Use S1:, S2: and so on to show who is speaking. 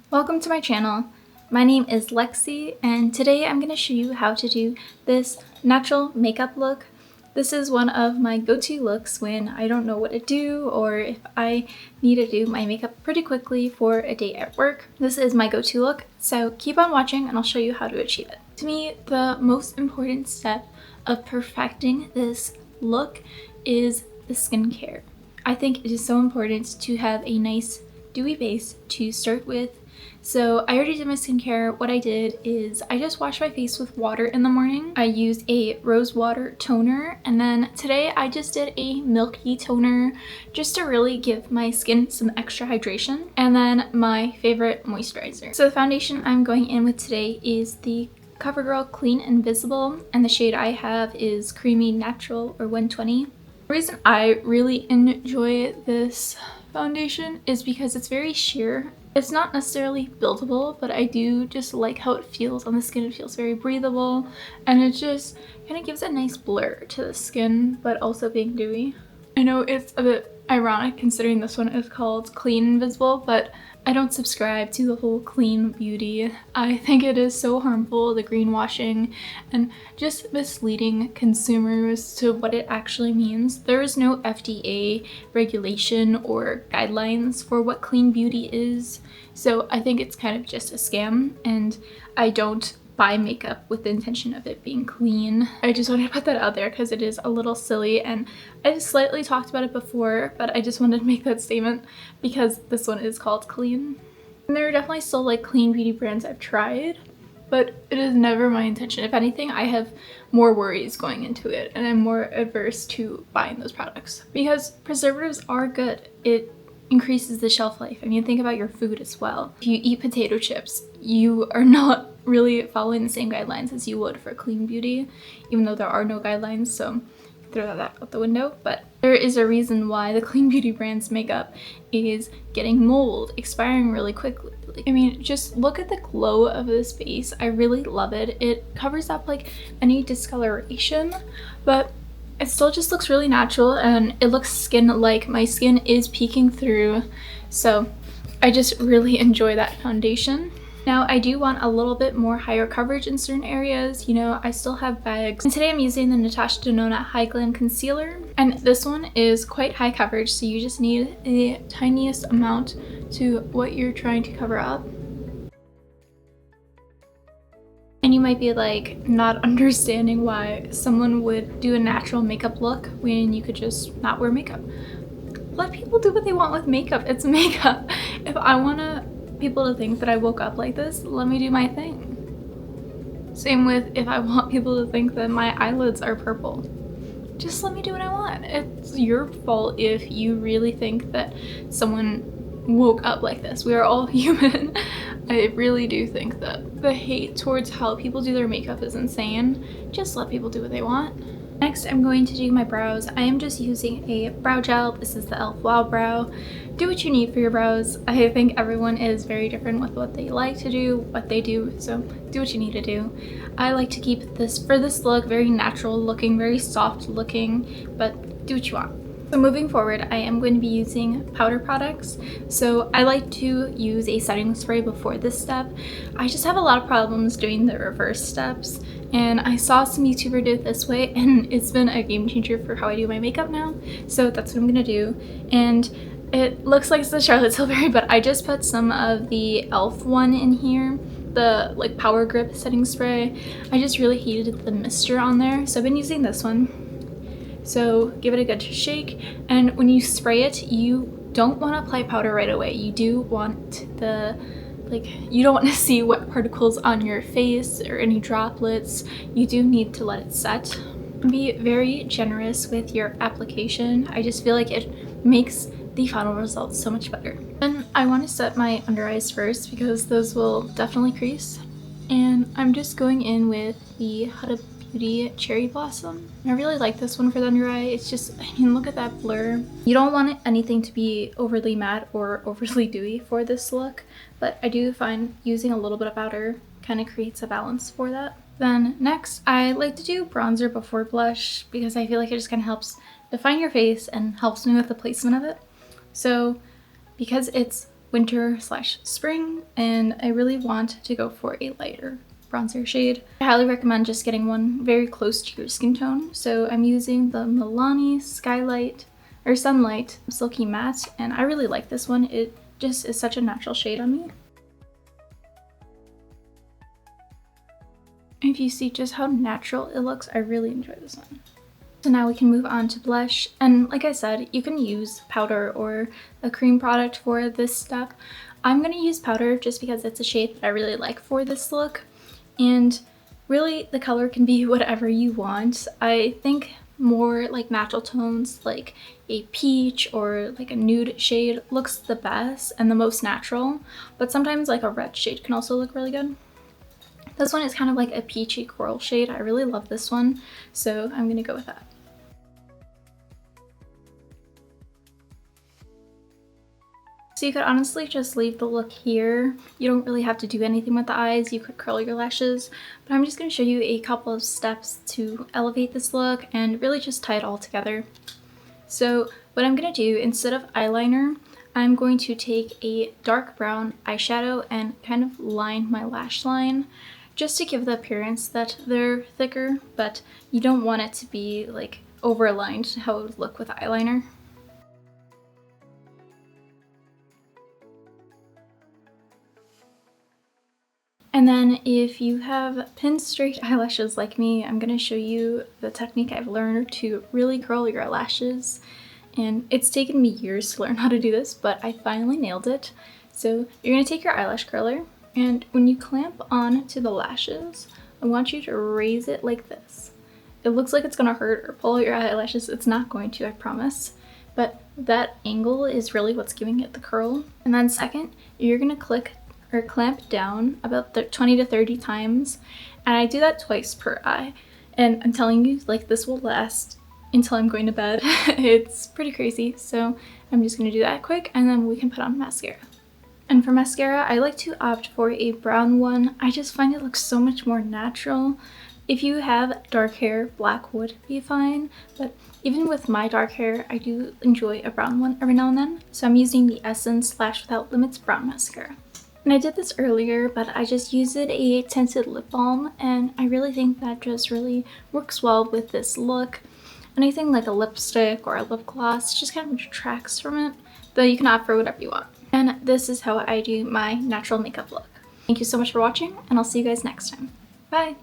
S1: Welcome to my channel. My name is Lexi and today I'm going to show you how to do this natural makeup look. This is one of my go-to looks when I don't know what to do or if I need to do my makeup pretty quickly for a day at work. This is my go-to look, so keep on watching and I'll show you how to achieve it. To me, the most important step of perfecting this look is the skincare. I think it is so important to have a nice dewy base to start with. So I already did my skincare. What I did is I just washed my face with water in the morning. I used a rose water toner, and then today I just did a milky toner just to really give my skin some extra hydration, and then my favorite moisturizer. So the foundation I'm going in with today is the Covergirl Clean Invisible, and the shade I have is Creamy Natural or 120. The reason I really enjoy this foundation is because it's very sheer. It's not necessarily buildable, but I do just like how it feels on the skin. It feels very breathable and it just kind of gives a nice blur to the skin, but also being dewy. I know it's a bit ironic considering this one is called Clean Invisible, but I don't subscribe to the whole clean beauty. I think it is so harmful, the greenwashing and just misleading consumers to what it actually means. There is no FDA regulation or guidelines for what clean beauty is, so I think it's kind of just a scam, and I don't buy makeup with the intention of it being clean. I just wanted to put that out there because it is a little silly, and I slightly talked about it before, but I just wanted to make that statement because this one is called Clean. And there are definitely still like clean beauty brands I've tried, but it is never my intention. If anything, I have more worries going into it and I'm more averse to buying those products because preservatives are good. It increases the shelf life. I mean, think about your food as well. If you eat potato chips, you are not really following the same guidelines as you would for clean beauty, even though there are no guidelines, so throw that out the window. But there is a reason why the clean beauty brand's makeup is getting mold, expiring really quickly. I mean, just look at the glow of this base. I really love it. It covers up like any discoloration, but it still just looks really natural and it looks skin-like. My skin is peeking through, so I just really enjoy that foundation. Now I do want a little bit more higher coverage in certain areas. You know, I still have bags. And today I'm using the Natasha Denona Hy-Glam Concealer. And this one is quite high coverage, so you just need the tiniest amount to what you're trying to cover up. And you might be like not understanding why someone would do a natural makeup look when you could just not wear makeup. Let people do what they want with makeup. It's makeup. If I want people to think that I woke up like this, let me do my thing. Same with if I want people to think that my eyelids are purple. Just let me do what I want. It's your fault if you really think that someone woke up like this. We are all human. I really do think that the hate towards how people do their makeup is insane. Just let people do what they want. Next, I'm going to do my brows. I am just using a brow gel. This is the e.l.f. Wow Brow. Do what you need for your brows. I think everyone is very different with what they like to do, what they do, so do what you need to do. I like to keep this, for this look, very natural looking, very soft looking, but do what you want. So moving forward, I am going to be using powder products. So I like to use a setting spray before this step. I just have a lot of problems doing the reverse steps, and I saw some YouTuber do it this way, and it's been a game changer for how I do my makeup now. So that's what I'm gonna do. And it looks like it's the Charlotte Tilbury, but I just put some of the e.l.f. one in here, the like Power Grip setting spray. I just really heated the mister on there, so I've been using this one. So give it a good shake, and when you spray it, you don't want to apply powder right away. You do want you don't want to see wet particles on your face or any droplets. You do need to let it set. Be very generous with your application. I just feel like it makes the final result so much better. Then I want to set my under eyes first because those will definitely crease. And I'm just going in with the Huda Beauty Cherry Blossom. I really like this one for the under eye. It's just, I mean, look at that blur. You don't want anything to be overly matte or overly dewy for this look, but I do find using a little bit of powder kind of creates a balance for that. Then next, I like to do bronzer before blush because I feel like it just kind of helps define your face and helps me with the placement of it. So because it's winter slash spring, and I really want to go for a lighter bronzer shade. I highly recommend just getting one very close to your skin tone. So I'm using the Milani Sunlight Silky Matte, and I really like this one. It just is such a natural shade on me. If you see just how natural it looks, I really enjoy this one. So now we can move on to blush, and like I said, you can use powder or a cream product for this step. I'm going to use powder just because it's a shade that I really like for this look, and really the color can be whatever you want. I think more like natural tones like a peach or like a nude shade looks the best and the most natural, but sometimes like a red shade can also look really good. This one is kind of like a peachy coral shade. I really love this one, so I'm gonna go with that. So you could honestly just leave the look here. You don't really have to do anything with the eyes. You could curl your lashes, but I'm just going to show you a couple of steps to elevate this look and really just tie it all together. So what I'm going to do, instead of eyeliner, I'm going to take a dark brown eyeshadow and kind of line my lash line just to give the appearance that they're thicker, but you don't want it to be like overlined how it would look with eyeliner. And then if you have pin straight eyelashes like me, I'm going to show you the technique I've learned to really curl your lashes. And it's taken me years to learn how to do this, but I finally nailed it. So you're going to take your eyelash curler, and when you clamp on to the lashes, I want you to raise it like this. It looks like it's going to hurt or pull your eyelashes. It's not going to, I promise. But that angle is really what's giving it the curl. And then second, you're going to clamp down about 20 to 30 times, and I do that twice per eye, and I'm telling you, like, this will last until I'm going to bed. It's pretty crazy, so I'm just going to do that quick, and then we can put on mascara. And for mascara, I like to opt for a brown one. I just find it looks so much more natural. If you have dark hair, black would be fine, but even with my dark hair, I do enjoy a brown one every now and then, so I'm using the Essence Lash Without Limits brown mascara. And I did this earlier, but I just used a tinted lip balm, and I really think that just really works well with this look. Anything like a lipstick or a lip gloss just kind of detracts from it, though you can opt for whatever you want. And this is how I do my natural makeup look. Thank you so much for watching, and I'll see you guys next time. Bye!